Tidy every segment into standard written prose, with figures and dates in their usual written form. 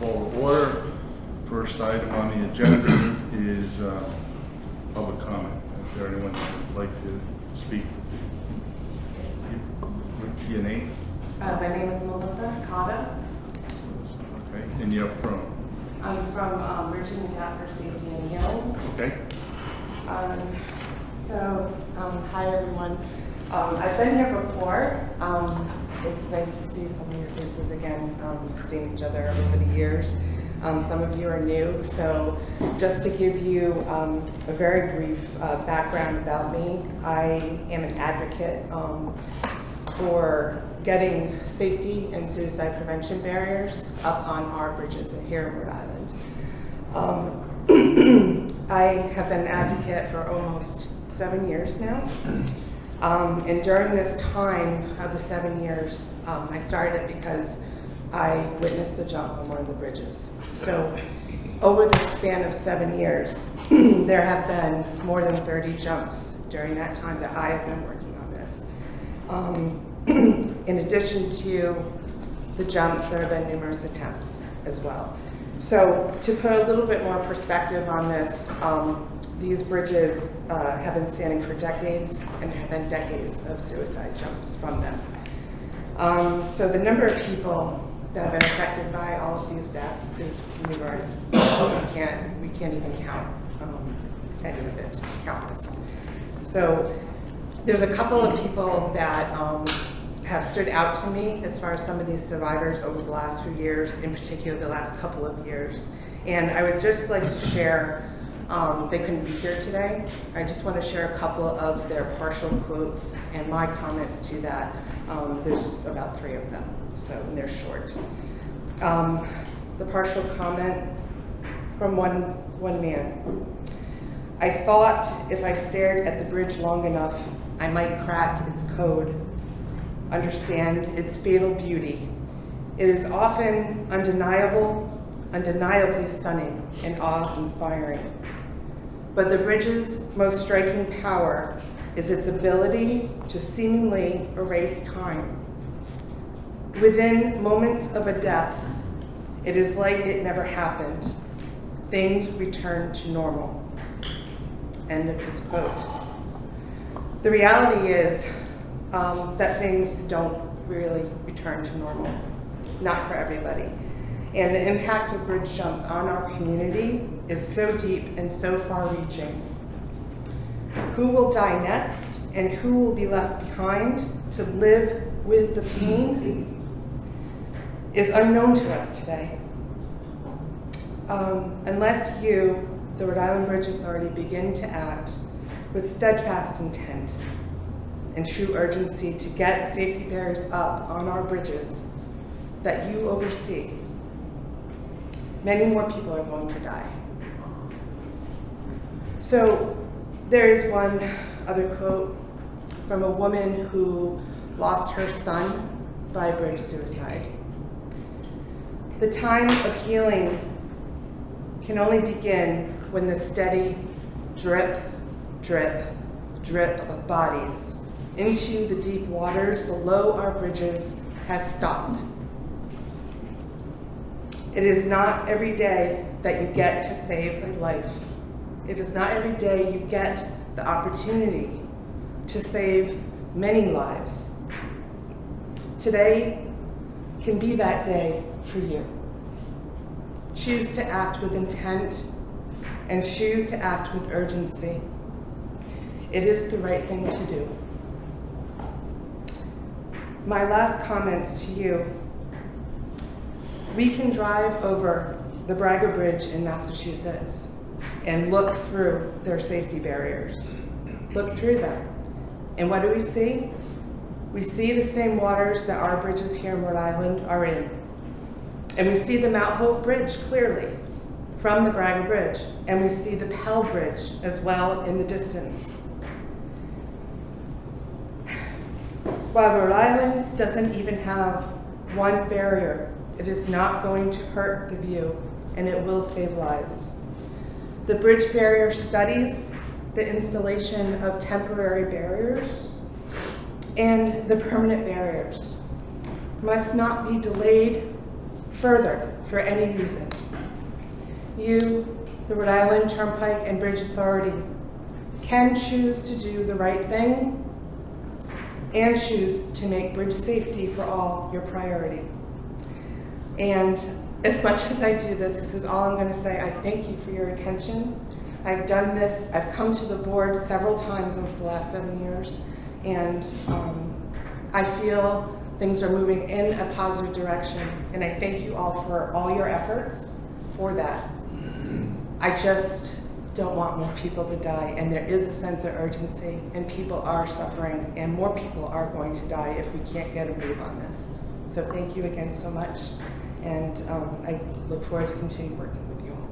call to order. First item on the agenda is public comment. Is there anyone who would like to speak? Your name? My name is Melissa Cotta. Okay, and you're from? I'm from Virginia Gap for Safety and Healing. Okay. Hi everyone. I've been here before. It's nice to see some of your faces again. We've seen each other over the years. Some of you are new, so just to give you a very brief background about me, I am an advocate for getting safety and suicide prevention barriers up on our bridges here in Rhode Island. I have been an advocate for almost 7 years now. And during this time of the 7 years, I started it because I witnessed a jump on one of the bridges. So over the span of 7 years, there have been more than 30 jumps during that time that I have been working on this. In addition to the jumps, there have been numerous attempts as well. So to put a little bit more perspective on this, these bridges have been standing for decades and have been decades of suicide jumps from them. So the number of people that have been affected by all of these deaths is numerous. We can't even count any of it. It's countless. So there's a couple of people that have stood out to me as far as some of these survivors over the last few years, in particular the last couple of years. And I would just like to share, they couldn't be here today. I just want to share a couple of their partial quotes and my comments to that. There's about 3 of them, so and they're short. The partial comment from one man. I thought if I stared at the bridge long enough, I might crack its code, understand its fatal beauty. It is often undeniably stunning and awe-inspiring. But the bridge's most striking power is its ability to seemingly erase time. Within moments of a death, it is like it never happened. Things return to normal. End of his quote. The reality is that things don't really return to normal, not for everybody. And the impact of bridge jumps on our community is so deep and so far-reaching. Who will die next and who will be left behind to live with the pain is unknown to us today. Unless you, the Rhode Island Bridge Authority, begin to act with steadfast intent and true urgency to get safety barriers up on our bridges that you oversee, many more people are going to die. So there is one other quote from a woman who lost her son by bridge suicide. The time of healing can only begin when the steady drip, drip, drip of bodies into the deep waters below our bridges has stopped. It is not every day that you get to save a life. It is not every day you get the opportunity to save many lives. Today can be that day for you. Choose to act with intent and choose to act with urgency. It is the right thing to do. My last comments to you. We can drive over the Braga Bridge in Massachusetts and look through their safety barriers. Look through them. And what do we see? We see the same waters that our bridges here in Rhode Island are in. And we see the Mount Hope Bridge clearly from the Braga Bridge. And we see the Pell Bridge as well in the distance. While Rhode Island doesn't even have one barrier, it is not going to hurt the view, and it will save lives. The bridge barrier studies the installation of temporary barriers and the permanent barriers must not be delayed further for any reason. You, the Rhode Island Turnpike and Bridge Authority, can choose to do the right thing and choose to make bridge safety for all your priority. And as much as I do this, this is all I'm going to say. I thank you for your attention. I've done this, I've come to the board several times over the last 7 years, and I feel things are moving in a positive direction, and I thank you all for all your efforts for that. I just don't want more people to die, and there is a sense of urgency, and people are suffering, and more people are going to die if we can't get a move on this. So thank you again so much, and I look forward to continue working with you all.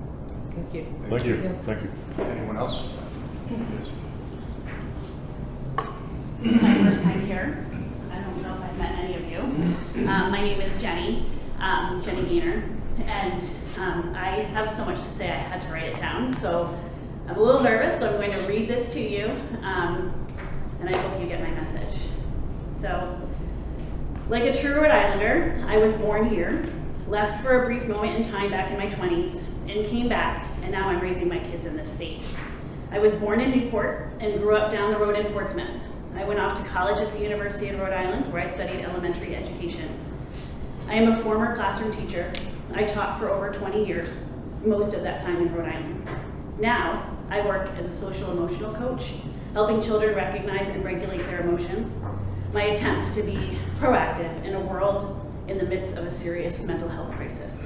Thank you. Thank you. Thank you. Anyone else? It's my first time here. I don't know if I've met any of you. My name is Jenny, Jenny Gaynor, and I have so much to say I had to write it down. So I'm a little nervous, so I'm going to read this to you, and I hope you get my message. So, like a true Rhode Islander, I was born here, left for a brief moment in time back in my 20s, and came back, and now I'm raising my kids in this state. I was born in Newport and grew up down the road in Portsmouth. I went off to college at the University of Rhode Island, where I studied elementary education. I am a former classroom teacher. I taught for over 20 years, most of that time in Rhode Island. Now, I work as a social emotional coach, helping children recognize and regulate their emotions. My attempt to be proactive in a world in the midst of a serious mental health crisis.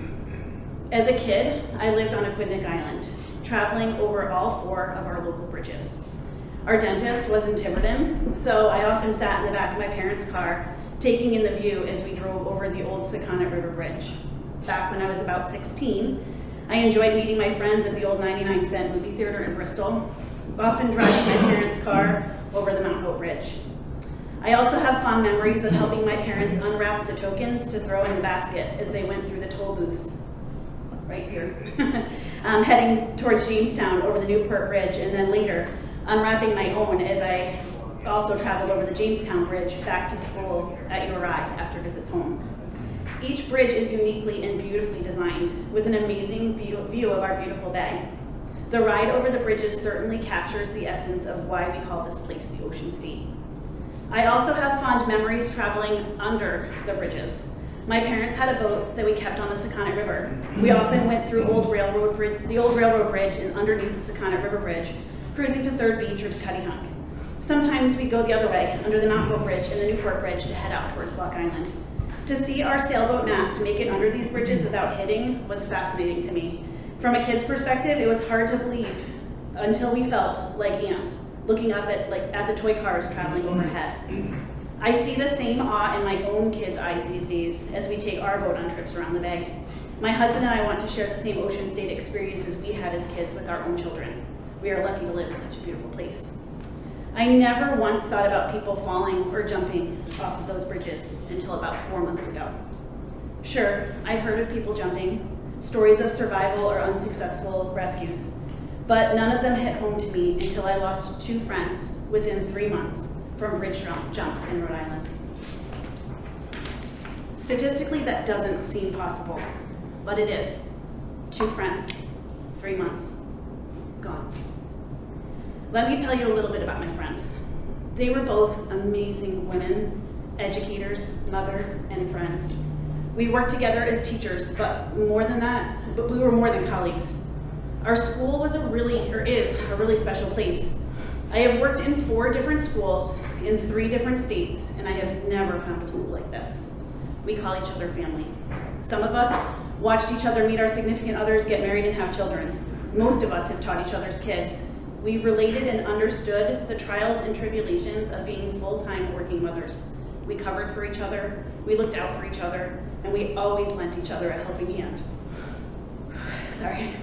As a kid, I lived on Aquidneck Island, traveling over all 4 of our local bridges. Our dentist was in Tiverton, so I often sat in the back of my parents' car, taking in the view as we drove over the old Sakonnet River Bridge. Back when I was about 16, I enjoyed meeting my friends at the old 99-cent movie theater in Bristol, often driving my parents' car over the Mount Hope Bridge. I also have fond memories of helping my parents unwrap the tokens to throw in the basket as they went through the toll booths, right here, heading towards Jamestown over the Newport Bridge, and then later unwrapping my own as I also traveled over the Jamestown Bridge back to school at URI after visits home. Each bridge is uniquely and beautifully designed with an amazing view of our beautiful bay. The ride over the bridges certainly captures the essence of why we call this place the Ocean State. I also have fond memories traveling under the bridges. My parents had a boat that we kept on the Sakonnet River. We often went through the old railroad bridge and underneath the Sakonnet River Bridge, cruising to Third Beach or to Cuttyhunk. Sometimes we'd go the other way, under the Mount Hope Bridge and the Newport Bridge to head out towards Block Island. To see our sailboat mast make it under these bridges without hitting was fascinating to me. From a kid's perspective, it was hard to believe until we felt like ants, looking up at the toy cars traveling overhead. I see the same awe in my own kids' eyes these days as we take our boat on trips around the bay. My husband and I want to share the same Ocean State experiences we had as kids with our own children. We are lucky to live in such a beautiful place. I never once thought about people falling or jumping off of those bridges until about 4 months ago. Sure, I've heard of people jumping, stories of survival or unsuccessful rescues, but none of them hit home to me until I lost 2 friends within 3 months from bridge jumps in Rhode Island. Statistically, that doesn't seem possible, but it is. 2 friends, 3 months, gone. Let me tell you a little bit about my friends. They were both amazing women, educators, mothers, and friends. We worked together as teachers, but we were more than colleagues. Our school is a really special place. I have worked in 4 different schools in 3 different states, and I have never found a school like this. We call each other family. Some of us watched each other meet our significant others, get married, and have children. Most of us have taught each other's kids. We related and understood the trials and tribulations of being full-time working mothers. We covered for each other, we looked out for each other, and we always lent each other a helping hand. Sorry.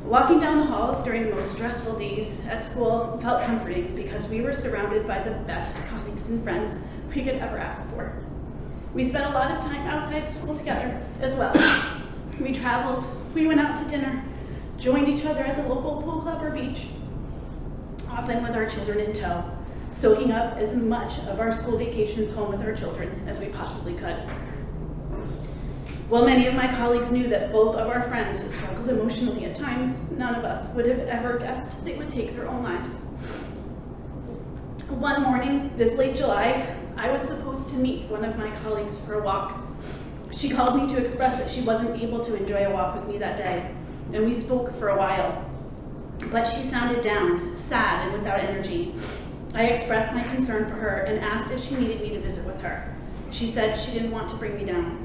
Walking down the halls during the most stressful days at school felt comforting because we were surrounded by the best colleagues and friends we could ever ask for. We spent a lot of time outside of school together as well. We traveled, we went out to dinner, joined each other at the local pool club or beach, often with our children in tow, soaking up as much of our school vacations home with our children as we possibly could. While many of my colleagues knew that both of our friends struggled emotionally at times, none of us would have ever guessed they would take their own lives. One morning, this late July, I was supposed to meet one of my colleagues for a walk. She called me to express that she wasn't able to enjoy a walk with me that day, and we spoke for a while. But she sounded down, sad, and without energy. I expressed my concern for her and asked if she needed me to visit with her. She said she didn't want to bring me down.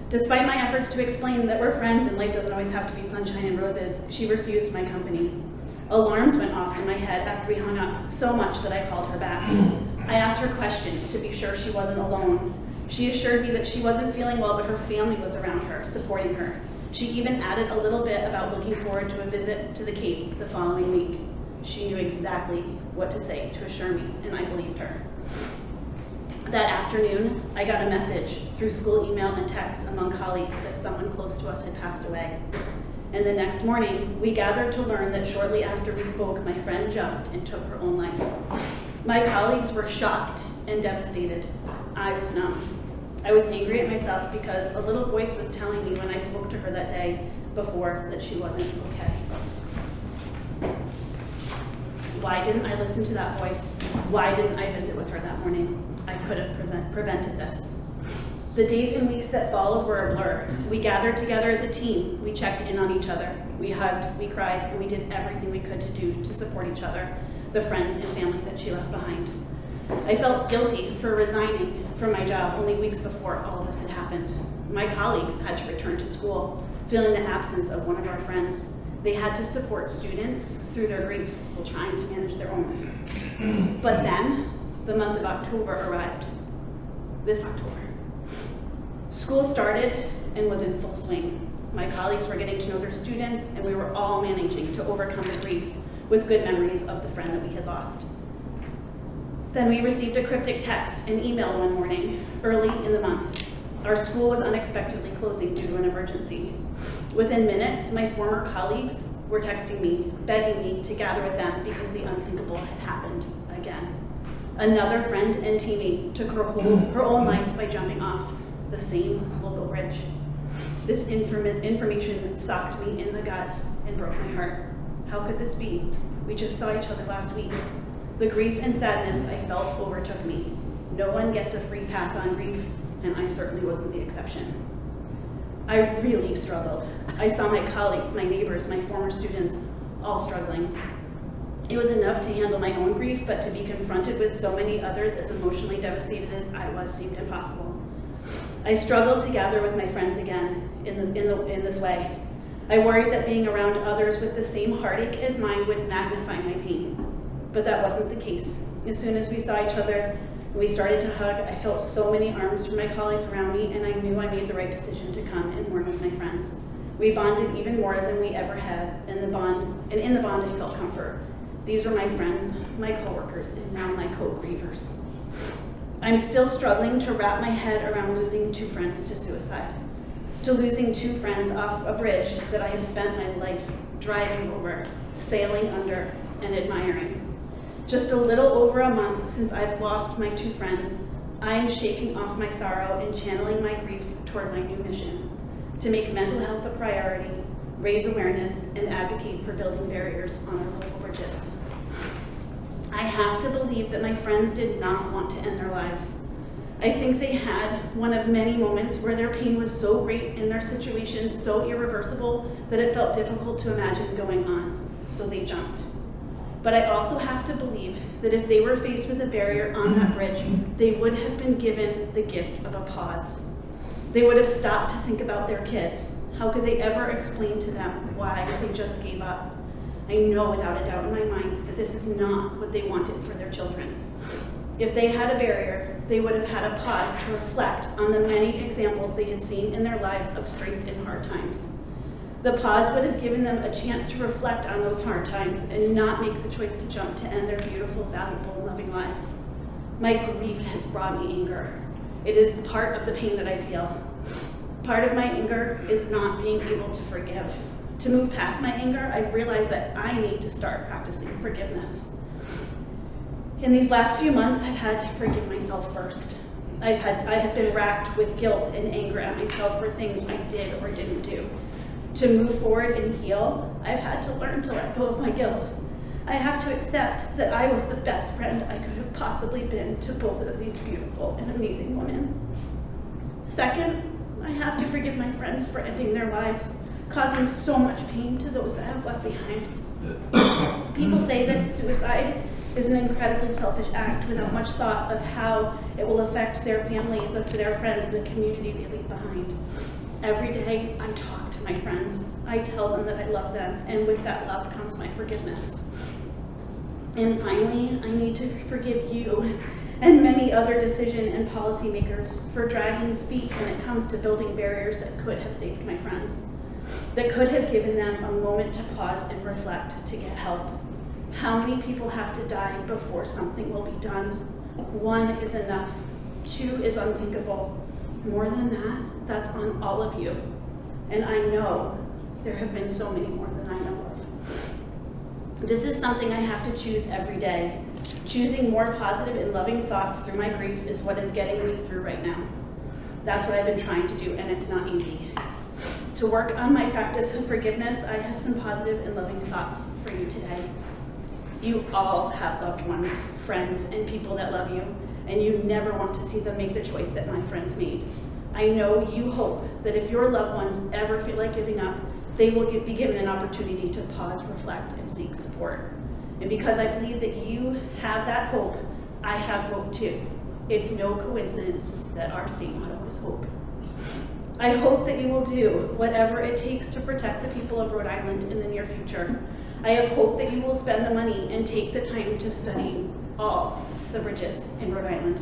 Despite my efforts to explain that we're friends and life doesn't always have to be sunshine and roses, she refused my company. Alarms went off in my head after we hung up, so much that I called her back. I asked her questions to be sure she wasn't alone. She assured me that she wasn't feeling well, but her family was around her, supporting her. She even added a little bit about looking forward to a visit to the Cape the following week. She knew exactly what to say to assure me, and I believed her. That afternoon, I got a message through school email and text among colleagues that someone close to us had passed away. And the next morning, we gathered to learn that shortly after we spoke, my friend jumped and took her own life. My colleagues were shocked and devastated. I was numb. I was angry at myself because a little voice was telling me when I spoke to her that day before that she wasn't okay. Why didn't I listen to that voice? Why didn't I visit with her that morning? I could have prevented this. The days and weeks that followed were a blur. We gathered together as a team. We checked in on each other. We hugged, we cried, and we did everything we could to do to support each other, the friends and family that she left behind. I felt guilty for resigning from my job only weeks before all of this had happened. My colleagues had to return to school, feeling the absence of one of our friends. They had to support students through their grief while trying to manage their own. But then, the month of October arrived. This October. School started and was in full swing. My colleagues were getting to know their students, and we were all managing to overcome the grief with good memories of the friend that we had lost. Then we received a cryptic text and email one morning, early in the month. Our school was unexpectedly closing due to an emergency. Within minutes, my former colleagues were texting me, begging me to gather with them because the unthinkable had happened again. Another friend and teammate took her own life by jumping off the same local bridge. This information socked me in the gut and broke my heart. How could this be? We just saw each other last week. The grief and sadness I felt overtook me. No one gets a free pass on grief, and I certainly wasn't the exception. I really struggled. I saw my colleagues, my neighbors, my former students all struggling. It was enough to handle my own grief, but to be confronted with so many others as emotionally devastated as I was seemed impossible. I struggled to gather with my friends again in this way. I worried that being around others with the same heartache as mine would magnify my pain, but that wasn't the case. As soon as we saw each other, we started to hug. I felt so many arms from my colleagues around me, and I knew I made the right decision to come and mourn with my friends. We bonded even more than we ever had, and in the bond I felt comfort. These were my friends, my coworkers, and now my co-grievers. I'm still struggling to wrap my head around losing two friends to suicide, to losing two friends off a bridge that I have spent my life driving over, sailing under, and admiring. Just a little over a month since I've lost my two friends, I'm shaking off my sorrow and channeling my grief toward my new mission, to make mental health a priority, raise awareness, and advocate for building barriers on our local bridges. I have to believe that my friends did not want to end their lives. I think they had one of many moments where their pain was so great and their situation so irreversible that it felt difficult to imagine going on, so they jumped. But I also have to believe that if they were faced with a barrier on that bridge, they would have been given the gift of a pause. They would have stopped to think about their kids. How could they ever explain to them why they just gave up? I know without a doubt in my mind that this is not what they wanted for their children. If they had a barrier, they would have had a pause to reflect on the many examples they had seen in their lives of strength in hard times. The pause would have given them a chance to reflect on those hard times and not make the choice to jump to end their beautiful, valuable, and loving lives. My grief has brought me anger. It is part of the pain that I feel. Part of my anger is not being able to forgive. To move past my anger, I've realized that I need to start practicing forgiveness. In these last few months, I've had to forgive myself first. I have been racked with guilt and anger at myself for things I did or didn't do. To move forward and heal, I've had to learn to let go of my guilt. I have to accept that I was the best friend I could have possibly been to both of these beautiful and amazing women. Second, I have to forgive my friends for ending their lives, causing so much pain to those that I have left behind. People say that suicide is an incredibly selfish act without much thought of how it will affect their family, their friends, and the community they leave behind. Every day I talk to my friends. I tell them that I love them, and with that love comes my forgiveness. And finally, I need to forgive you and many other decision and policymakers for dragging feet when it comes to building barriers that could have saved my friends, that could have given them a moment to pause and reflect to get help. How many people have to die before something will be done? 1 is enough. 2 is unthinkable. More than that, that's on all of you. And I know there have been so many more than I know of. This is something I have to choose every day. Choosing more positive and loving thoughts through my grief is what is getting me through right now. That's what I've been trying to do, and it's not easy. To work on my practice of forgiveness, I have some positive and loving thoughts for you today. You all have loved ones, friends, and people that love you, and you never want to see them make the choice that my friends made. I know you hope that if your loved ones ever feel like giving up, they will be given an opportunity to pause, reflect, and seek support. And because I believe that you have that hope, I have hope too. It's no coincidence that our state motto is hope. I hope that you will do whatever it takes to protect the people of Rhode Island in the near future. I have hope that you will spend the money and take the time to study all the bridges in Rhode Island,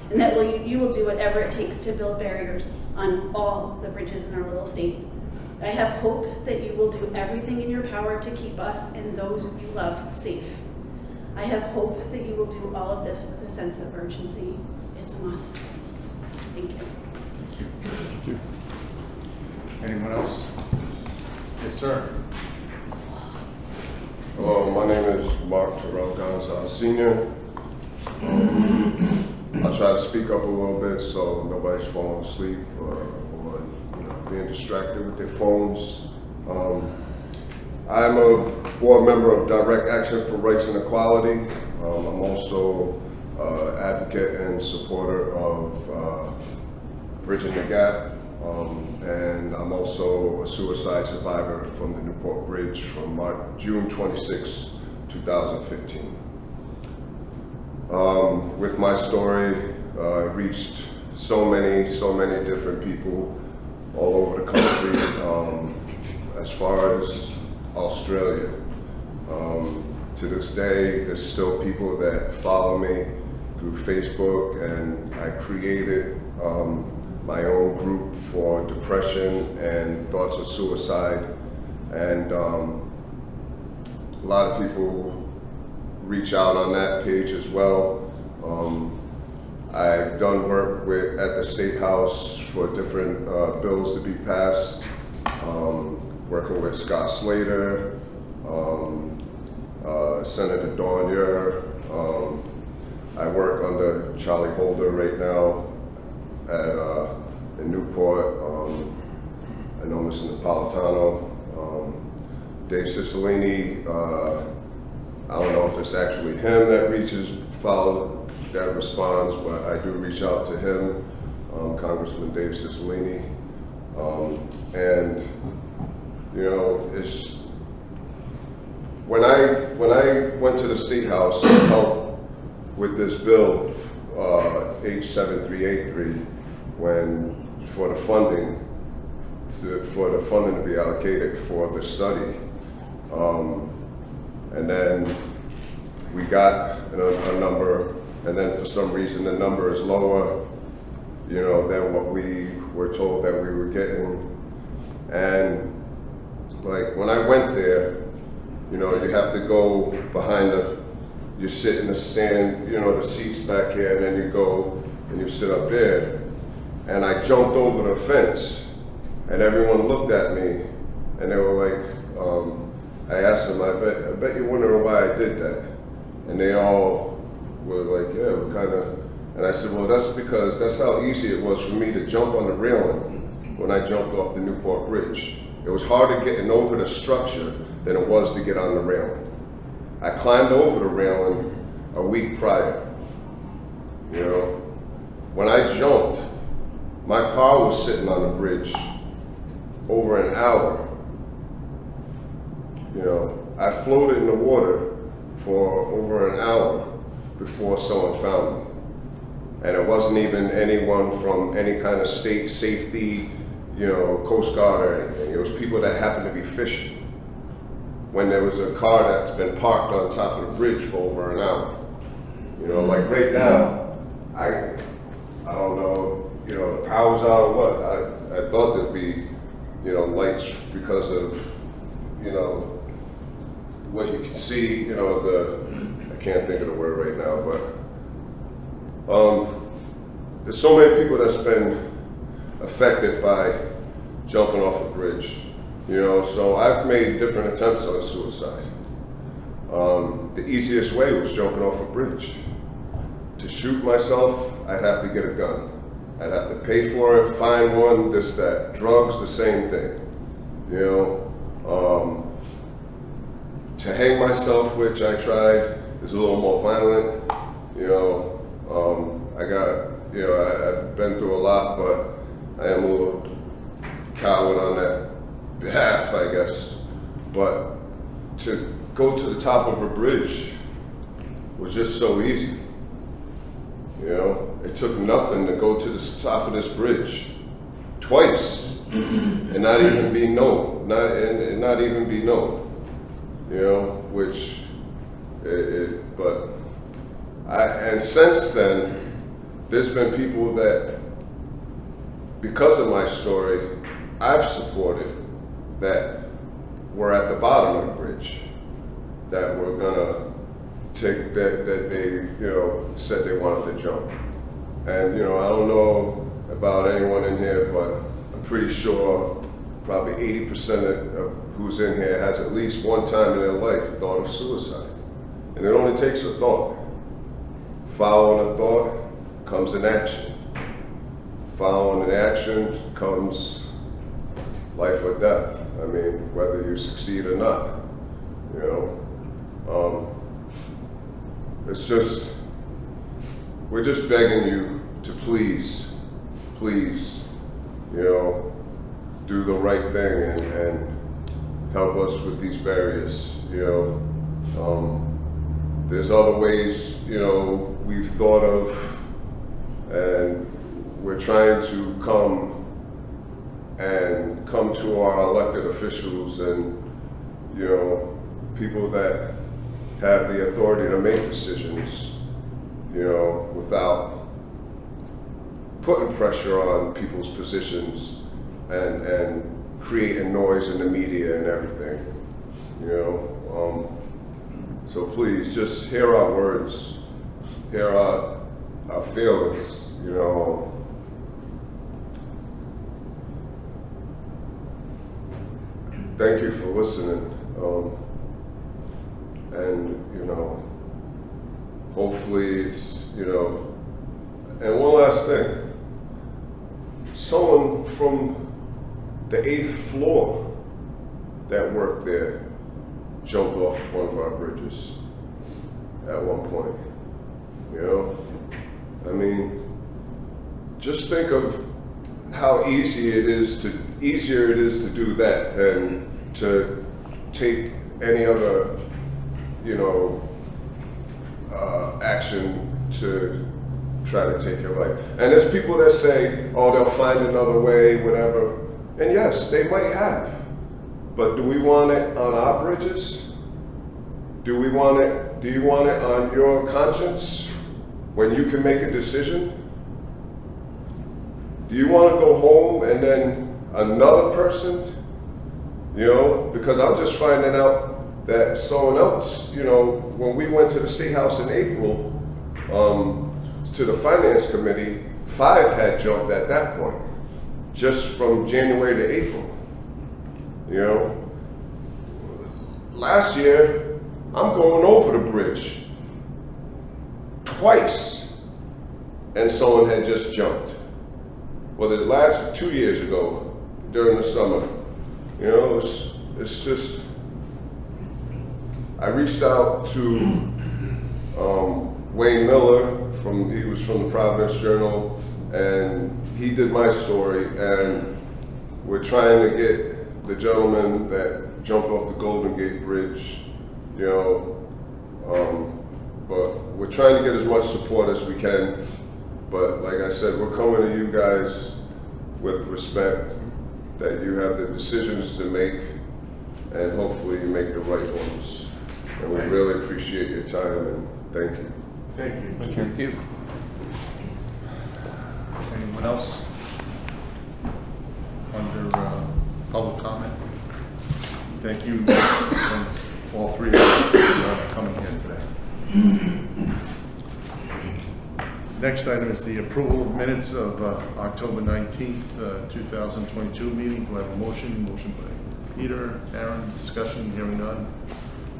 and that you will do whatever it takes to build barriers on all the bridges in our little state. I have hope that you will do everything in your power to keep us and those you love safe. I have hope that you will do all of this with a sense of urgency. It's a must. Thank you. Thank you. Anyone else? Yes, sir. Hello, my name is Mark Terrell Gonzalez Sr. I'll try to speak up a little bit so nobody's falling asleep or being distracted with their phones. I'm a board member of Direct Action for Rights and Equality. I'm also advocate and supporter of Bridging the Gap. And I'm also a suicide survivor from the Newport Bridge from June 26, 2015. With my story, I reached so many different people all over the country, as far as Australia. To this day, there's still people that follow me through Facebook, and I created my own group for depression and thoughts of suicide, and a lot of people reach out on that page as well. I've done work at the State House for different bills to be passed, working with Scott Slater, Senator Dawn Ure. I work under Charlie Holder right now in Newport. I know Mr. Napolitano, Dave Cicilline. I don't know if it's actually him that responds, but I do reach out to him, Congressman Dave Cicilline. And you know, it's when I went to the State House to help with this bill, H7383, for the funding to be allocated for the study, and then we got a number, and then for some reason the number is lower, you know, than what we were told that we were getting. And like when I went there, you know, you have to go behind you sit in the stand, you know, the seats back here, and then you go and you sit up there. And I jumped over the fence, and everyone looked at me, and they were like, I asked them, I bet you're wondering why I did that. And they all were like, yeah, And I said, well, that's because that's how easy it was for me to jump on the railing when I jumped off the Newport Bridge. It was harder getting over the structure than it was to get on the railing. I climbed over the railing a week prior. You know, when I jumped, my car was sitting on the bridge over an hour. You know, I floated in the water for over an hour before someone found me. And it wasn't even anyone from any kind of state safety, you know, Coast Guard or anything. It was people that happened to be fishing. When there was a car that's been parked on top of the bridge for over an hour. You know, like right now, I don't know, you know, the power's out or what. I thought there'd be, you know, lights because of, you know, what you can see, you know, I can't think of the word right now, but there's so many people that's been affected by jumping off a bridge, you know, so I've made different attempts on suicide. The easiest way was jumping off a bridge. To shoot myself, I'd have to get a gun. I'd have to pay for it, find one, this, that. Drugs, the same thing, you know. To hang myself, which I tried, is a little more violent, you know. I've been through a lot, but I am a little coward on that behalf, I guess. But to go to the top of a bridge was just so easy. You know, it took nothing to go to the top of this bridge twice and not even be known, not even be known. You know, and since then, there's been people that, because of my story, I've supported that were at the bottom of the bridge, that were gonna take, that they, you know, said they wanted to jump. And, you know, I don't know about anyone in here, but I'm pretty sure probably 80% of who's in here has at least one time in their life thought of suicide. And it only takes a thought. Following a thought comes an action. Following an action comes life or death. I mean, whether you succeed or not, you know. We're just begging you to please, you know, do the right thing and help us with these barriers, you know. There's other ways, you know, we've thought of, and we're trying to come to our elected officials and, you know, people that have the authority to make decisions, you know, without putting pressure on people's positions and creating noise in the media and everything, you know. So please, just hear our words, hear our feelings, you know. Thank you for listening, and, you know, hopefully it's, you know, and one last thing, someone from the 8th floor that worked there jumped off one of our bridges at one point, you know? I mean, just think of how easier it is to do that than to take any other, you know, action to try to take your life. And there's people that say, oh, they'll find another way, whatever. And yes, they might have. But do we want it on our bridges? Do you want it on your conscience when you can make a decision? Do you want to go home and then another person, you know, because I'm just finding out that someone else, you know, when we went to the State House in April, to the Finance Committee, 5 had jumped at that point, just from January to April, you know. Last year, I'm going over the bridge twice, and someone had just jumped. Well, the last 2 years ago, during the summer, you know, it's just, I reached out to Wayne Miller, he was from the Providence Journal, and he did my story, and we're trying to get the gentleman that jumped off the Golden Gate Bridge, you know, but we're trying to get as much support as we can. But like I said, we're coming to you guys with respect that you have the decisions to make, and hopefully you make the right ones. And we really appreciate your time, and thank you. Thank you. Thank you. Anyone else? Under public comment? Thank you, all three of you, for coming here today. Next item is the approval of minutes of October 19th, 2022 meeting. Do I have a motion? Motion by Peter, Aaron, discussion, hearing none.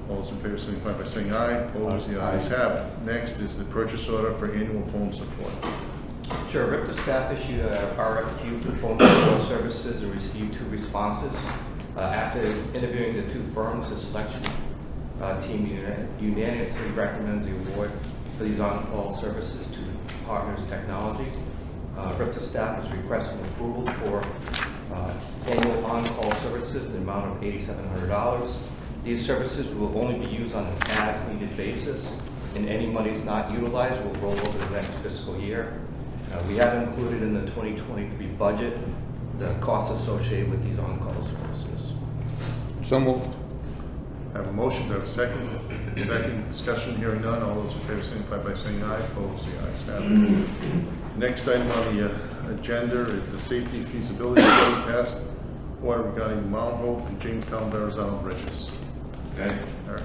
All those in favor signify by saying aye. Opposed, the ayes have it. Next is the purchase order for annual phone support. Sure, RIPTA staff issued a RFQ for phone support services and received 2 responses. After interviewing the 2 firms, the selection team unanimously recommends the award for these on-call services to Partners Technology. RIPTA staff is requesting approval for annual on-call services in the amount of $8,700. These services will only be used on an as-needed basis, and any monies not utilized will roll over the next fiscal year. We have included in the 2023 budget the costs associated with these on-call services. So moved. I have a motion, do I have a second? Second, discussion, hearing none. All those in favor signify by saying aye. Opposed, the ayes have it. Next item on the agenda is the safety feasibility study task order regarding Mount Hope and Jamestown Verrazano bridges. Okay. All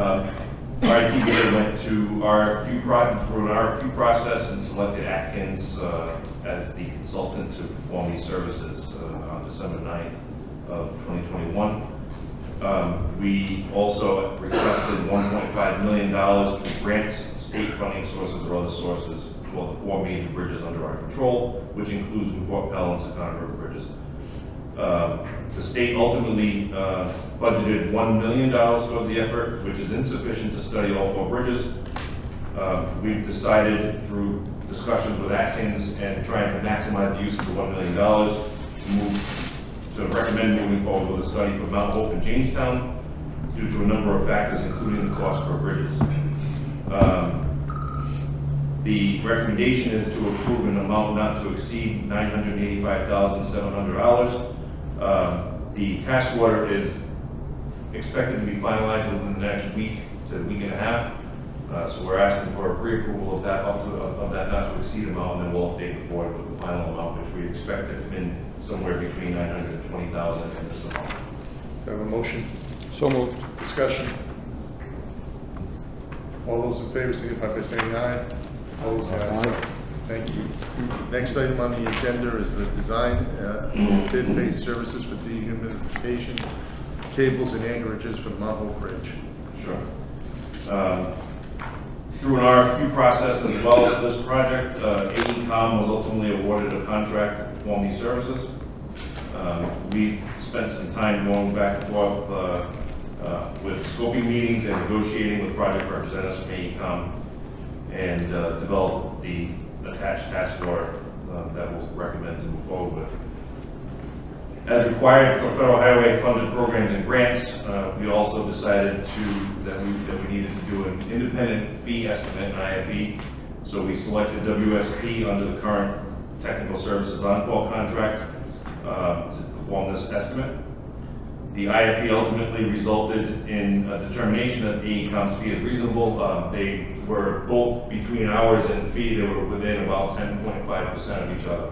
right. RIT Bidder went to through an RFQ process and selected Atkins as the consultant to perform these services on December 9th of 2021. We also requested $1.5 million through grants, state funding sources, or other sources for the 4 major bridges under our control, which includes Newport Pell and Secana River bridges. The state ultimately budgeted $1 million towards the effort, which is insufficient to study all 4 bridges. We've decided through discussions with Atkins and trying to maximize the use of the $1 million to recommend moving forward with a study for Mount Hope and Jamestown due to a number of factors, including the cost per bridges. The recommendation is to approve an amount not to exceed $985,700. The task order is expected to be finalized within the next week to a week and a half. So we're asking for a pre-approval of that not to exceed amount, and then we'll update the board with the final amount, which we expect to come in somewhere between $920,000 and this amount. Do I have a motion? So moved. Discussion. All those in favor signify by saying aye. Opposed, the ayes have it. Thank you. Next item on the agenda is the design bid phase services for dehumidification cables and anchorages for the Mount Hope Bridge. Sure. Through an RFQ process as well as this project, AECOM was ultimately awarded a contract to perform these services. We spent some time going back and forth with scoping meetings and negotiating with project representatives from AECOM, and developed the attached task order that we'll recommend to move forward with. As required for federal highway funded programs and grants, we also decided that we needed to do an independent fee estimate, an IFE. So we selected WSP under the current technical services on-call contract to perform this estimate. The IFE ultimately resulted in a determination that AECOM's fee is reasonable. They were both between ours and fee, they were within about 10.5% of each other.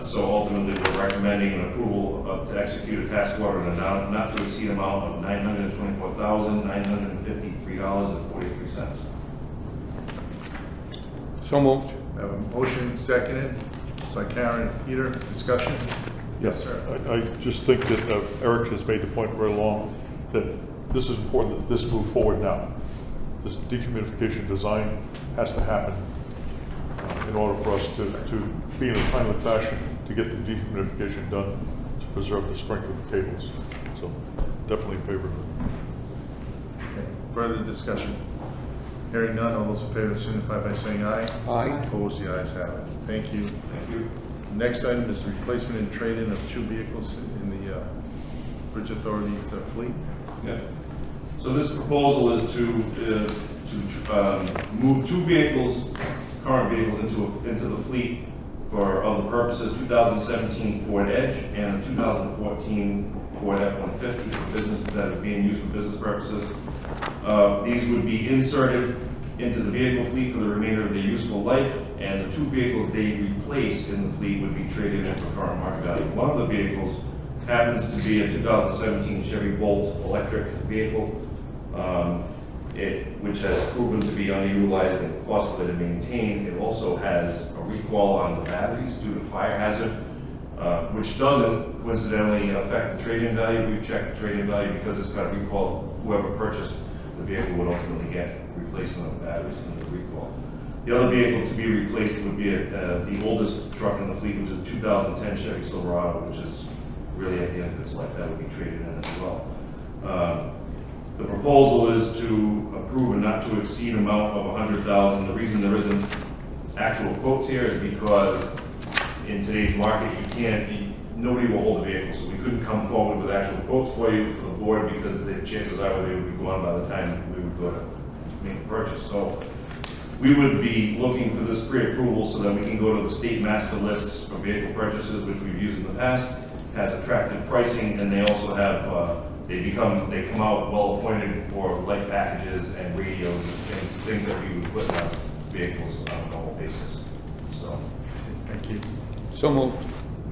So ultimately, we're recommending an approval to execute a task order in a not to exceed amount of $924,953.43. So moved. I have a motion, seconded by Karen and Peter. Discussion? Yes, sir. I just think that Eric has made the point right along that this is important that this move forward now. This dehumidification design has to happen. in order for us to be in a timely fashion to get the dehumidification done to preserve the strength of the cables. So definitely in favor of it. Okay. Further discussion? Hearing none, all those in favor signify by saying aye. Aye. Opposed, the ayes have it. Thank you. Thank you. Next item is the replacement and trade-in of 2 vehicles in the Bridge Authority's fleet. Yeah. So this proposal is to move 2 vehicles, current vehicles, into the fleet for other purposes: 2017 Ford Edge and a 2014 Ford F-150 for business that are being used for business purposes. These would be inserted into the vehicle fleet for the remainder of their useful life, and the 2 vehicles they replace in the fleet would be traded in for current market value. One of the vehicles happens to be a 2017 Chevy Bolt electric vehicle, which has proven to be underutilized and costly to maintain. It also has a recall on the batteries due to fire hazard, which doesn't coincidentally affect the trade-in value. We've checked the trade-in value because it's got a recall. Whoever purchased the vehicle would ultimately get replacement of the batteries and the recall. The other vehicle to be replaced would be the oldest truck in the fleet, which is a 2010 Chevy Silverado, which is really at the end of its life. That would be traded in as well. The proposal is to approve a not to exceed amount of $100,000. The reason there isn't actual quotes here is because in today's market, nobody will hold a vehicle, so we couldn't come forward with actual quotes for you for the board because the chances are they would be gone by the time we would go to make a purchase. So we would be looking for this pre-approval so that we can go to the state master lists for vehicle purchases, which we've used in the past. Has attractive pricing, and they also have they come out well appointed for light packages and radios and things that we would put in our vehicles on a normal basis. So, Thank you. So moved.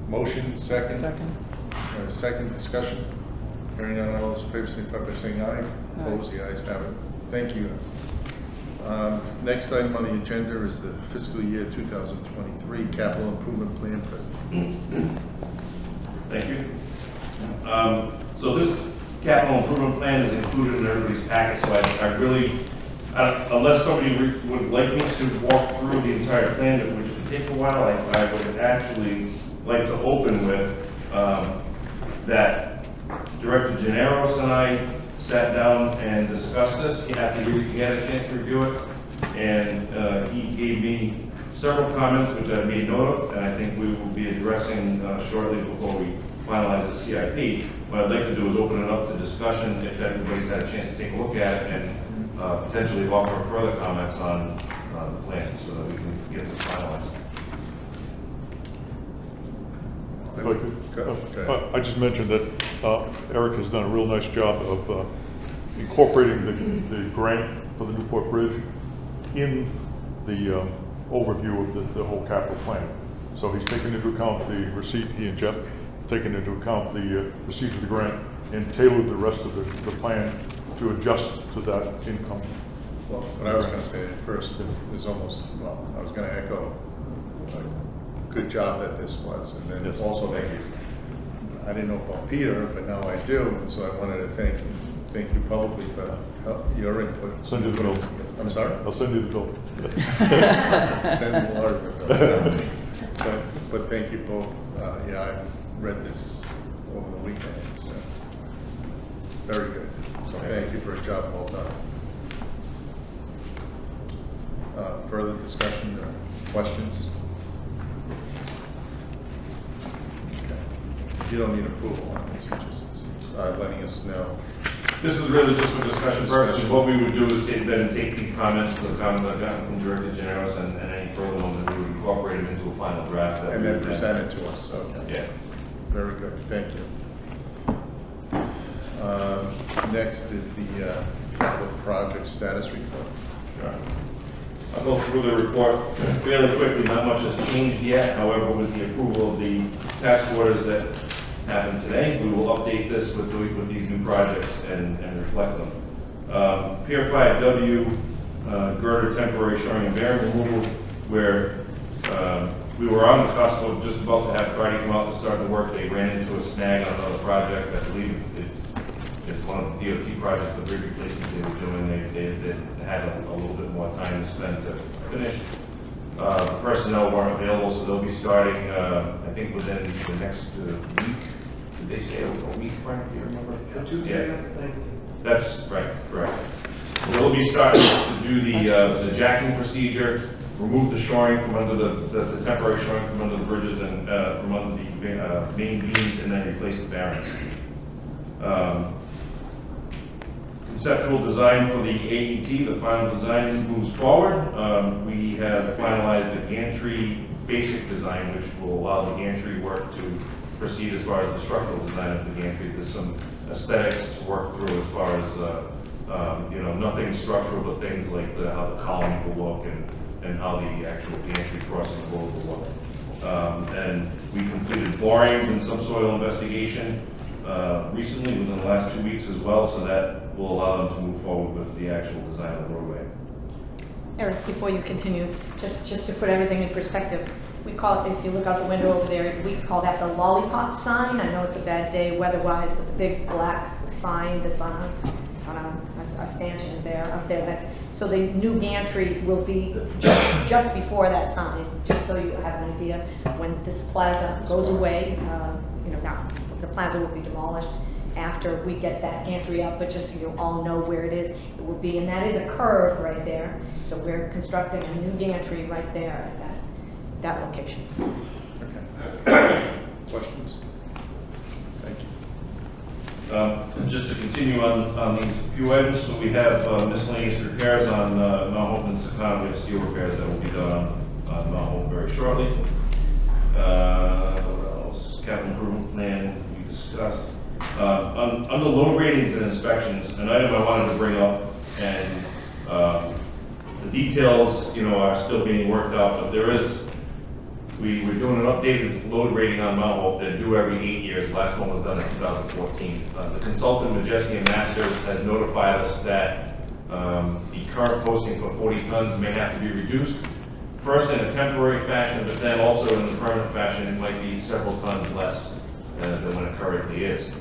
Motion, second. Second. Second discussion. Hearing none, all those in favor signify by saying aye. Opposed, the ayes have it. Thank you. Next item on the agenda is the fiscal year 2023 capital improvement plan. thank you. So this capital improvement plan is included in everybody's packet, so I really, unless somebody would like me to walk through the entire plan, which would take a while, I would actually like to open with that Director Generos and I sat down and discussed this after he had a chance to review it, and he gave me several comments which I made note of, and I think we will be addressing shortly before we finalize the CIP. What I'd like to do is open it up to discussion if everybody's had a chance to take a look at it, and potentially offer further comments on the plan so that we can get this finalized. If I could, Okay. I just mentioned that Eric has done a real nice job of incorporating the grant for the Newport Bridge in the overview of the whole capital plan. So he's taken into account the receipt, he and Jeff have taken into account the receipt of the grant and tailored the rest of the plan to adjust to that income. Well, what I was going to say at first is almost, well, I was going to echo good job that this was, and then Yes. also thank you. I didn't know about Peter, but now I do, and so I wanted to thank you publicly for your input. Send you the bill. I'm sorry? I'll send you the bill. Send me large bill. But thank you both. Yeah, I read this over the weekend. It's very good. So thank you for a job well done. Further discussion or questions? Okay. You don't need approval on this, you're just letting us know. This is really just for discussion purposes. What we would do is take these comments, the comments I've gotten from Director Generos, and any further ones that we would incorporate them into a final draft. And then present it to us, okay. Yeah. Very good, thank you. Next is the capital project status report. Sure. I'll go through the report fairly quickly. Not much has changed yet. However, with the approval of the task orders that happened today, we will update this with these new projects and reflect them. Pier 5W girder temporary shoring and bearing removal, where we were on the cusp of just about to have Friday come out to start the work. They ran into a snag on another project. I believe it's one of the DOT projects, the bridge replacements they were doing. They had a little bit more time to spend to finish. The personnel weren't available, so they'll be starting, I think, within the next week. Did they say a week, Frank, do you remember? Tuesday Yeah. after Thanksgiving. That's right, correct. So they'll be starting to do the jacking procedure, remove the shoring from under the temporary shoring from under the bridges and from under the main beams, and then replace the bearings. Conceptual design for the AET, the final design moves forward. We have finalized the gantry basic design, which will allow the gantry work to proceed as far as the structural design of the gantry. There's some aesthetics to work through as far as, you know, nothing structural, but things like how the columns will look and how the actual gantry crossing the road will look. And we completed borings and subsoil investigation recently, within the last 2 weeks as well, so that will allow them to move forward with the actual design of the roadway. Eric, before you continue, just to put everything in perspective, we call it, if you look out the window over there, we call that the lollipop sign. I know it's a bad day weather-wise, but the big black sign that's on a stanchion there, up there, that's, so the new gantry will be just before that sign, just so you have an idea. When this plaza goes away, you know, now, the plaza will be demolished after we get that gantry up, but just so you all know where it is, it will be, and that is a curve right there. So we're constructing a new gantry right there at that location. Okay. Questions? Thank you. Just to continue on these few items, so we have miscellaneous repairs on Mount Hope and Secana. We have steel repairs that will be done on Mount Hope very shortly. What else? Capital improvement plan we discussed. Under load ratings and inspections, an item I wanted to bring up, and the details, you know, are still being worked out, but there is, we're doing an updated load rating on Mount Hope. They're due every 8 years. The last one was done in 2014. The consultant, Majeski and Masters, has notified us that the current posting for 40 tons may have to be reduced. First in a temporary fashion, but then also in the permanent fashion, it might be several tons less than what it currently is.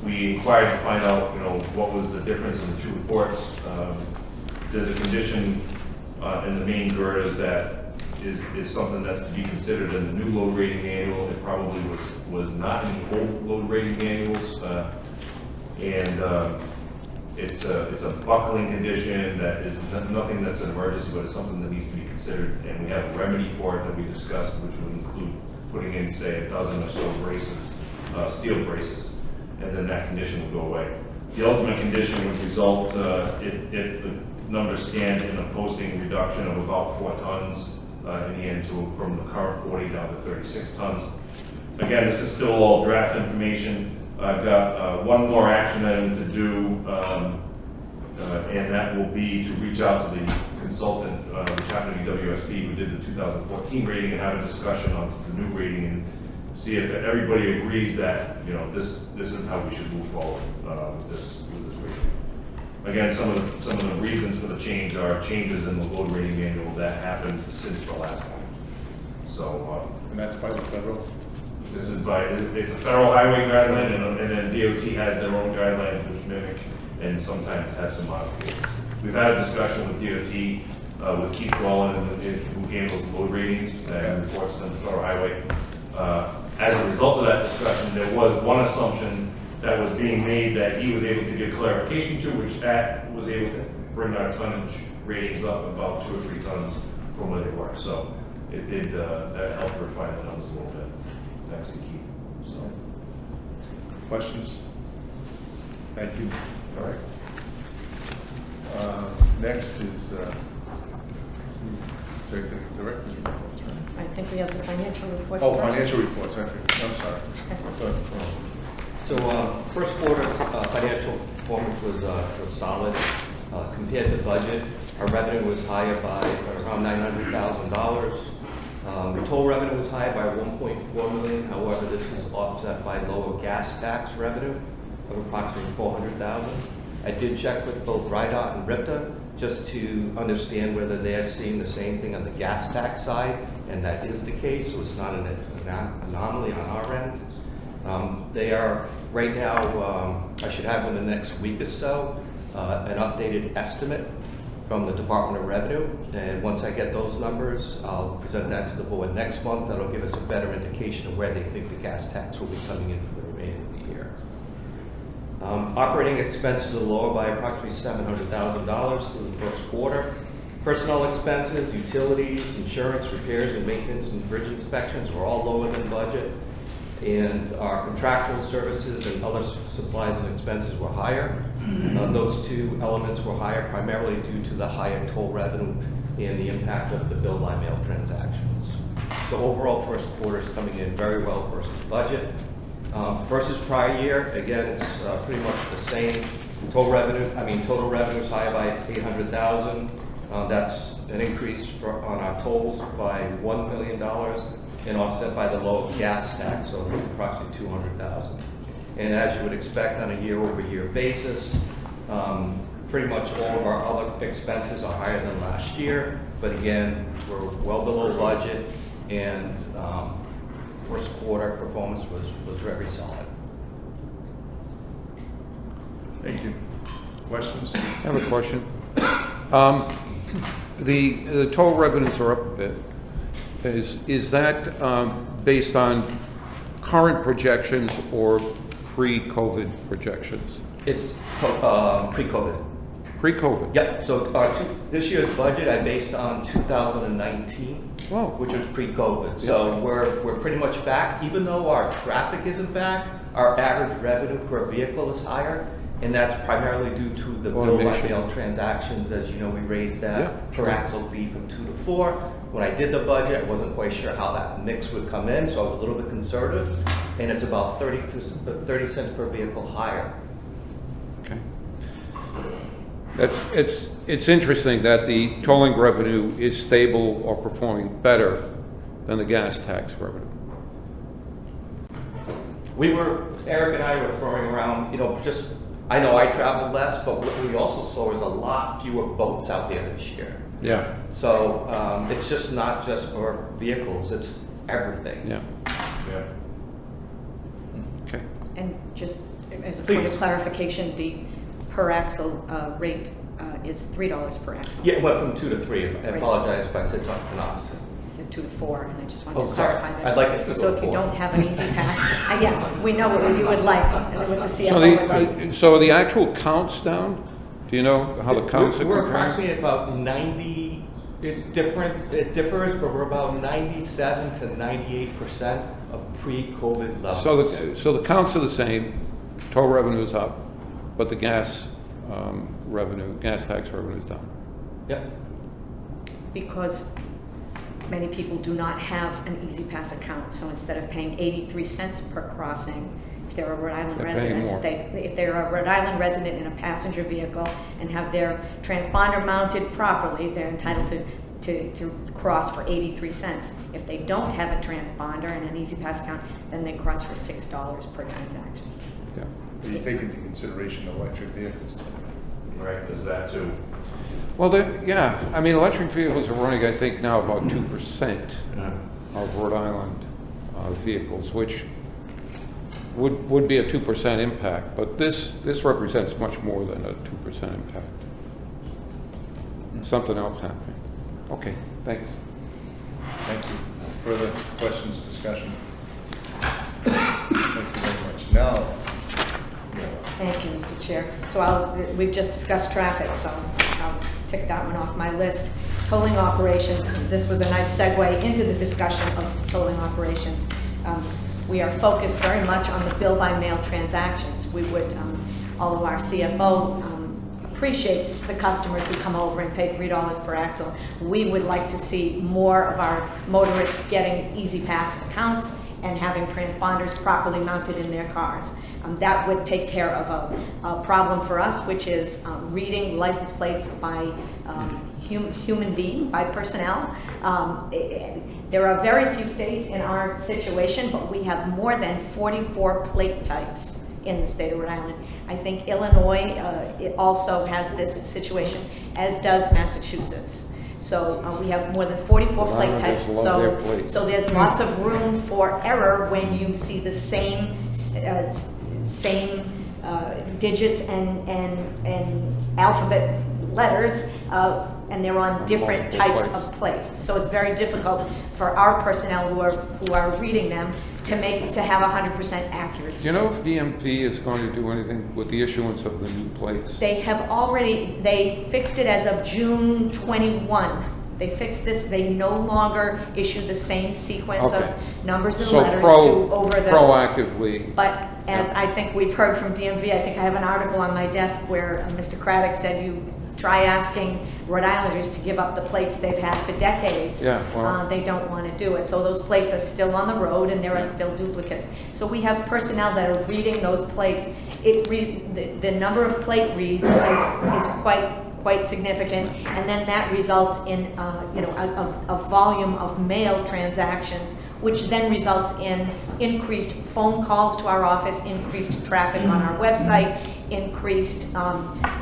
We inquired to find out, you know, what was the difference in the two reports. There's a condition in the main girders that is something that's to be considered in the new load rating manual. It probably was not in the old load rating manuals, and it's a buckling condition that is nothing that's an emergency, but it's something that needs to be considered, and we have a remedy for it that we discussed, which would include putting in, say, a dozen or so braces, steel braces, and then that condition will go away. The ultimate condition would result, if the numbers stand, in a posting reduction of about 4 tons in the end, from the current 40 down to 36 tons. Again, this is still all draft information. I've got one more action item to do, and that will be to reach out to the consultant, which happened to be WSP, who did the 2014 rating, and have a discussion on the new rating, and see if everybody agrees that, you know, this is how we should move forward with this rating. Again, some of the reasons for the change are changes in the load rating manual that happened since the last one. So, And that's by the federal? this is it's a federal highway guideline, and then DOT has their own guidelines which mimic and sometimes have some modifications. We've had a discussion with DOT, with Keith Rowland, who handles the load ratings and reports them to federal highway. As a result of that discussion, there was one assumption that was being made that he was able to give clarification to, which that was able to bring our tonnage ratings up about 2 or 3 tons from where they were. So it did, that helped refine the numbers a little bit. Thanks to Keith. So, Questions? Thank you. all right. Next is Executive Director's reports, right? I think we have the financial reports Oh, first. financial reports, I'm sorry. So, first quarter financial performance was solid. Compared to budget, our revenue was higher by around $900,000. The total revenue was higher by $1.4 million. However, this was offset by lower gas tax revenue of approximately $400,000. I did check with both RIDOT and RIPTA just to understand whether they're seeing the same thing on the gas tax side, and that is the case, so it's not an anomaly on our end. They are, right now, I should have in the next week or so, an updated estimate from the Department of Revenue. And once I get those numbers, I'll present that to the board next month. That'll give us a better indication of where they think the gas tax will be coming in for the remainder of the year. Operating expenses are lower by approximately $700,000 through the first quarter. Personnel expenses, utilities, insurance, repairs and maintenance, and bridge inspections were all lower than budget. And our contractual services and other supplies and expenses were higher. Those two elements were higher primarily due to the higher toll revenue and the impact of the bill by mail transactions. So overall, first quarter is coming in very well versus budget. Versus prior year, again, it's pretty much the same. Total revenue is higher by $800,000. That's an increase on our tolls by $1 million and offset by the low gas tax, so approximately $200,000. And as you would expect on a year-over-year basis, pretty much all of our other expenses are higher than last year, but again, we're well below budget, and first quarter performance was very solid. Thank you. Questions? I have a question. The toll revenues are up a bit. Is that based on current projections or pre-COVID projections? It's pre-COVID. Pre-COVID? Yep, so this year's budget I based on 2019, Whoa. which was pre-COVID. So we're pretty much back. Even though our traffic isn't back, our average revenue per vehicle is higher, and that's primarily due to the bill by Automation. mail transactions. As you know, we raised that Yeah, per sure. axle fee from 2 to 4. When I did the budget, I wasn't quite sure how that mix would come in, so I was a little bit conservative, and it's about 30 cents per vehicle higher. Okay. It's interesting that the tolling revenue is stable or performing better than the gas tax revenue. Eric and I were throwing around, I know I traveled less, but what we also saw is a lot fewer boats out there this year. Yeah, So it's just not just for vehicles, it's everything. yeah, Yeah. okay. And just as a point of Please. clarification, the per axle rate is $3 per axle. Yeah, it went from 2 to 3. I Right. apologize if I said something opposite. You said 2 to 4, and I just wanted Oh, to sorry. clarify that. I'd like it to go So if you 4. don't have an easy pass, yes, we know what you would like, and what the So CFO would like. so are the actual counts down? Do you know how the counts are We're comparing? approximately about 90, it differs, but we're about 97 to 98% of pre-COVID levels. So the counts are the same, toll revenue is up, but the gas tax revenue is down. Yep. Because many people do not have an Easy Pass account, so instead of paying 83 cents per crossing, if they're a Rhode Island They're paying resident, more. if they're a Rhode Island resident in a passenger vehicle and have their transponder mounted properly, they're entitled to cross for 83 cents. If they don't have a transponder and an Easy Pass account, then they cross for $6 per transaction. Yeah. Do you take into consideration electric vehicles? Right, there's that too. Well, electric vehicles are running, I think, now about 2% of Rhode Island vehicles, which would be a 2% impact, but this represents much more than a 2% impact. Something else happening. Okay, thanks. Thank you. Further questions, discussion? Thank you very much. Now, Thank you, Mr. Chair. So we've just discussed traffic, so I'll tick that one off my list. Tolling operations, this was a nice segue into the discussion of tolling operations. We are focused very much on the bill by mail transactions. We would, all of our CFO appreciates the customers who come over and pay $3 per axle. We would like to see more of our motorists getting Easy Pass accounts and having transponders properly mounted in their cars. That would take care of a problem for us, which is reading license plates by human being, by personnel. There are very few states in our situation, but we have more than 44 plate types in the state of Rhode Island. I think Illinois it also has this situation, as does Massachusetts. So we have more than 44 Rhode plate Island types. has a lot of their plates. So there's lots of room for error when you see the same digits and alphabet letters, and they're on different multiple types plates. of plates. So it's very difficult for our personnel who are reading them to have 100% accuracy. Do you know if DMV is going to do anything with the issuance of the new plates? They fixed it as of June 21. They fixed this, they no longer issue the same sequence Okay. of numbers and So letters to over the. proactively, But as I think we've heard from DMV, I think I have an article on my desk where Mr. Craddock said you try asking Rhode Islanders to give up the plates they've had for decades. Yeah, well- They don't want to do it. So those plates are still on the road and there are still duplicates. So we have personnel that are reading those plates. The number of plate reads is quite significant, and then that results in a volume of mail transactions, which then results in increased phone calls to our office, increased traffic on our website, increased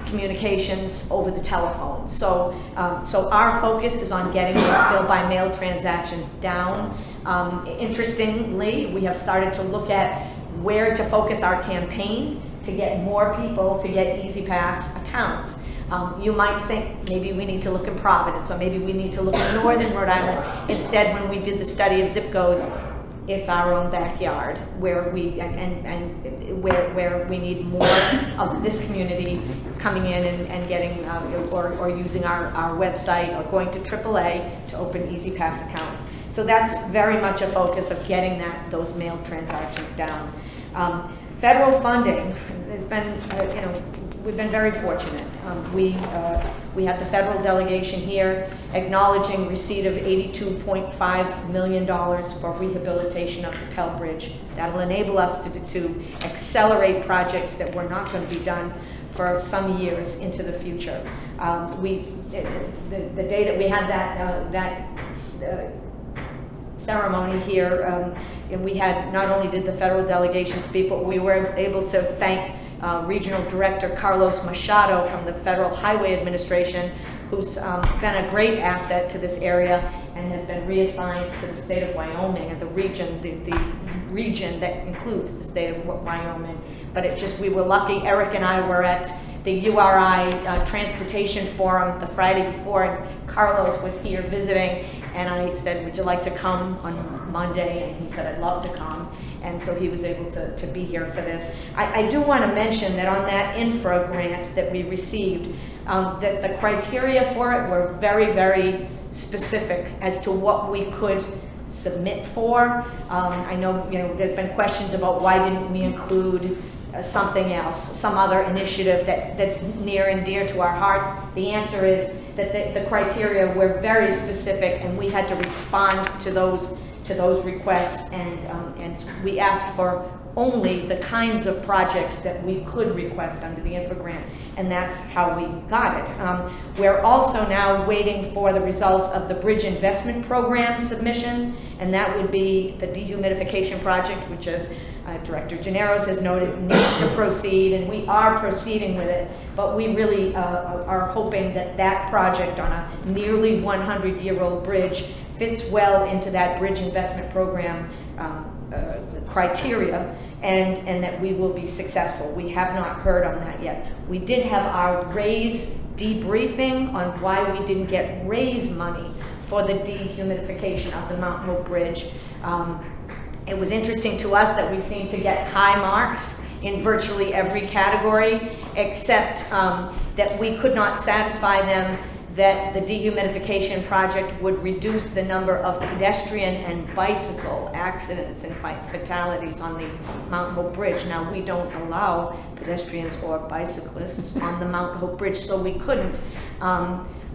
communications over the telephone. So our focus is on getting those bill-by-mail transactions down. Interestingly, we have started to look at where to focus our campaign to get more people to get E-ZPass accounts. You might think maybe we need to look in Providence, or maybe we need to look in northern Rhode Island. Instead, when we did the study of zip codes, it's our own backyard where we where we need more of this community coming in and getting or using our website or going to AAA to open E-ZPass accounts. So that's very much a focus of getting those mail transactions down. Federal funding has been, we've been very fortunate. We had the federal delegation here acknowledging receipt of $82.5 million for rehabilitation of the Pell Bridge. That will enable us to accelerate projects that were not going to be done for some years into the future. The day that we had that ceremony here, and we had, not only did the federal delegation speak, but we were able to thank Regional Director Carlos Machado from the Federal Highway Administration, who's been a great asset to this area and has been reassigned to the state of Wyoming and the region that includes the state of Wyoming. But we were lucky. Eric and I were at the URI Transportation Forum the Friday before, and Carlos was here visiting, and I said, would you like to come on Monday? And he said, I'd love to come. And so he was able to be here for this. I do want to mention that on that infra grant that we received, that the criteria for it were very, very specific as to what we could submit for. I know, there's been questions about why didn't we include something else, some other initiative that's near and dear to our hearts. The answer is that the criteria were very specific, and we had to respond to those requests, and we asked for only the kinds of projects that we could request under the infra grant, and that's how we got it. We're also now waiting for the results of the Bridge Investment Program submission, and that would be the dehumidification project, which is Director Generos has noted needs to proceed, and we are proceeding with it, but we really are hoping that project on a nearly 100-year-old bridge fits well into that Bridge Investment Program criteria, and that we will be successful. We have not heard on that yet. We did have our raise debriefing on why we didn't get raise money for the dehumidification of the Mount Hope Bridge. It was interesting to us that we seemed to get high marks in virtually every category, except that we could not satisfy them that the dehumidification project would reduce the number of pedestrian and bicycle accidents and fatalities on the Mount Hope Bridge. Now, we don't allow pedestrians or bicyclists on the Mount Hope Bridge, so we couldn't.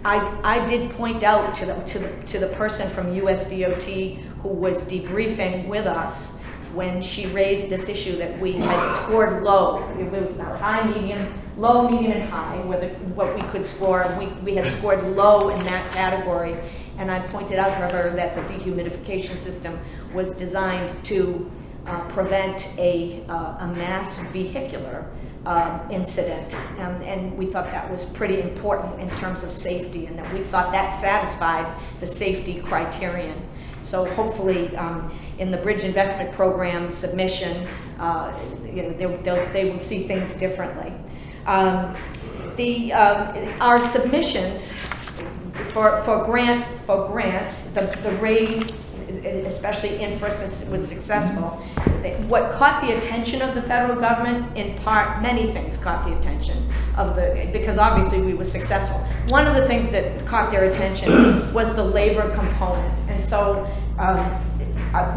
I did point out to the person from USDOT who was debriefing with us when she raised this issue that we had scored low. It was high, medium, low, medium, and high, what we could score. We had scored low in that category, and I pointed out to her that the dehumidification system was designed to prevent a mass vehicular incident, and we thought that was pretty important in terms of safety, and that we thought that satisfied the safety criterion. So hopefully, in the Bridge Investment Program submission, they will see things differently. our submissions for grants, the raise, especially infra, since it was successful, what caught the attention of the federal government, in part, many things caught the attention of because obviously we were successful. One of the things that caught their attention was the labor component. And so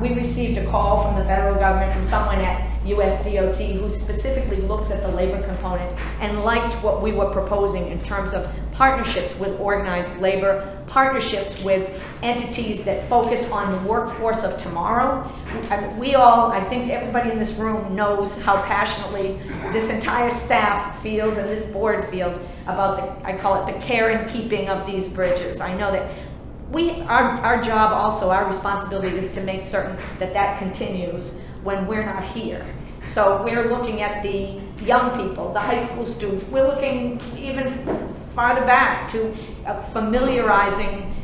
we received a call from the federal government, from someone at USDOT who specifically looks at the labor component and liked what we were proposing in terms of partnerships with organized labor, partnerships with entities that focus on the workforce of tomorrow. I think everybody in this room knows how passionately this entire staff feels and this board feels about I call it the care and keeping of these bridges. I know that our job also, our responsibility is to make certain that continues when we're not here. So we're looking at the young people, the high school students. We're looking even farther back to familiarizing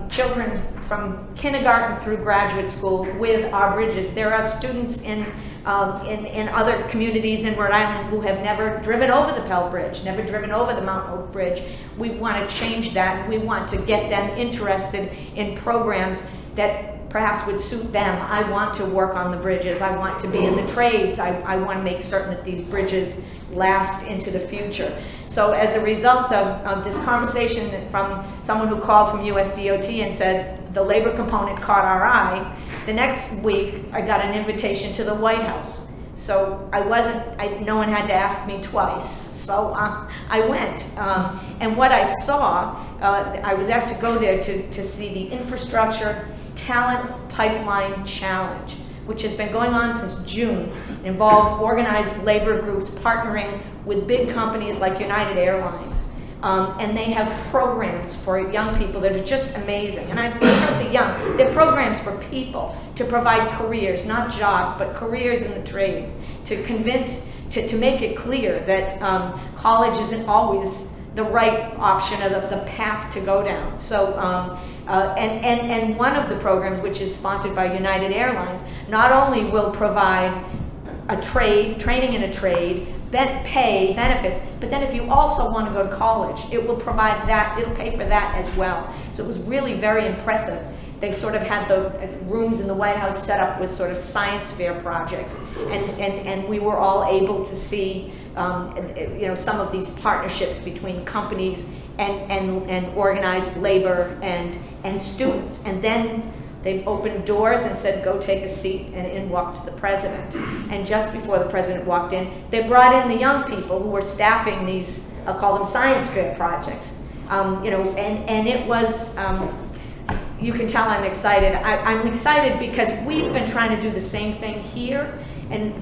children from kindergarten through graduate school with our bridges. There are students in other communities in Rhode Island who have never driven over the Pell Bridge, never driven over the Mount Hope Bridge. We want to change that. We want to get them interested in programs that perhaps would suit them. I want to work on the bridges. I want to be in the trades. I want to make certain that these bridges last into the future. So as a result of this conversation from someone who called from USDOT and said the labor component caught our eye, the next week I got an invitation to the White House. So no one had to ask me twice. So I went. And what I saw, I was asked to go there to see the Infrastructure Talent Pipeline Challenge, which has been going on since June. It involves organized labor groups partnering with big companies like United Airlines. And they have programs for young people that are just amazing. And I heard the young, they're programs for people to provide careers, not jobs, but careers in the trades, to convince, to make it clear that college isn't always the right option or the path to go down. So, and one of the programs, which is sponsored by United Airlines, not only will provide training in a trade, pay, benefits, but then if you also want to go to college, it will provide that, it'll pay for that as well. So it was really very impressive. They sort of had the rooms in the White House set up with sort of science fair projects, and we were all able to see some of these partnerships between companies and organized labor and students. And then they opened doors and said, go take a seat, and in walked the president. And just before the president walked in, they brought in the young people who were staffing these, I'll call them science fair projects. And it was, you can tell I'm excited. I'm excited because we've been trying to do the same thing here, and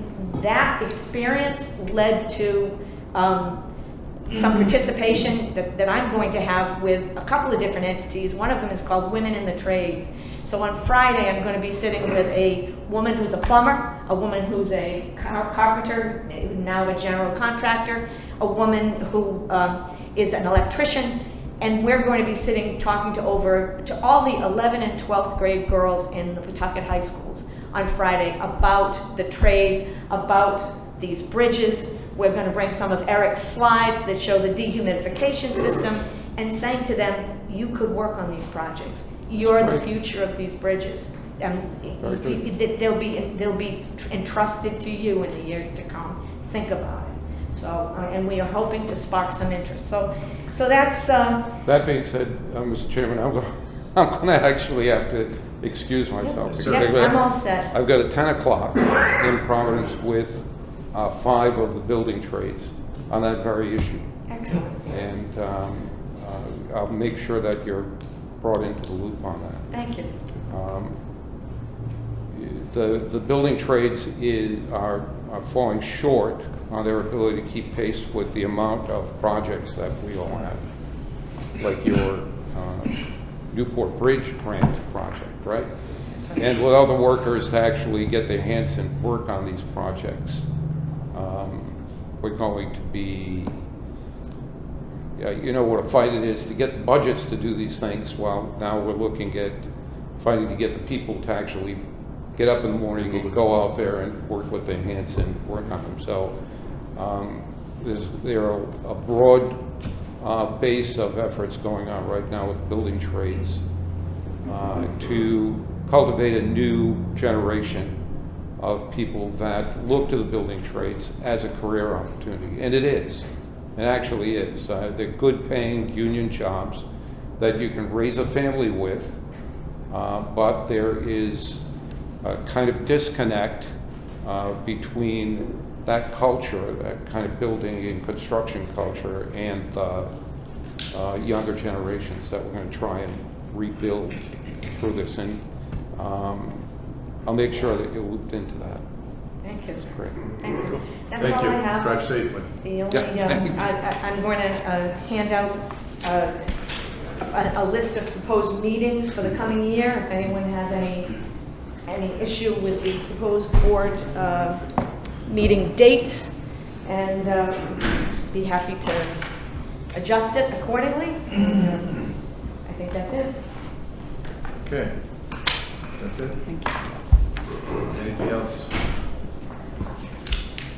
that experience led to some participation that I'm going to have with a couple of different entities. One of them is called Women in the Trades. So on Friday, I'm going to be sitting with a woman who's a plumber, a woman who's a carpenter, now a general contractor, a woman who is an electrician, and we're going to be sitting talking to all the 11th and 12th grade girls in the Pawtucket high schools on Friday about the trades, about these bridges. We're going to bring some of Eric's slides that show the dehumidification system and saying to them, you could work on these projects. You're the future of these bridges. They'll be entrusted to you in the years to come. Think about it. So, and we are hoping to spark some interest. So that's. That being said, Mr. Chairman, I'm going to actually have to excuse myself. Yes, because Yeah, I'm all set. I've got a 10 o'clock in Providence with 5 of the building trades on that very issue. Excellent. And I'll make sure that you're brought into the loop on that. Thank you. The building trades are falling short on their ability to keep pace with the amount of projects that we all have, like your Newport Bridge grant project, right? That's right. And without the workers to actually get their hands and work on these projects, we're going to be, you know what a fight it is to get budgets to do these things. Well, now we're looking at fighting to get the people to actually get up in the morning and go out there and work with their hands and work on them. So there are a broad base of efforts going on right now with building trades to cultivate a new generation of people that look to the building trades as a career opportunity. And it is. It actually is. They're good paying union jobs that you can raise a family with, but there is a kind of disconnect between that culture, that kind of building and construction culture, and the younger generations that we're going to try and rebuild through this. And I'll make sure that you're looped into that. Thank you. That's great. Thank you. That's Thank all you. I have. Drive safely. The only, I'm going to hand out a list of proposed meetings for the coming year. If anyone has any issue with the proposed board meeting dates, and be happy to adjust it accordingly. And, I think that's it. Okay. That's it? Thank you. Anything else?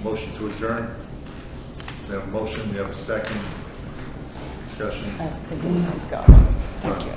Motion to adjourn? We have a motion, we have a second. Discussion. Thank you.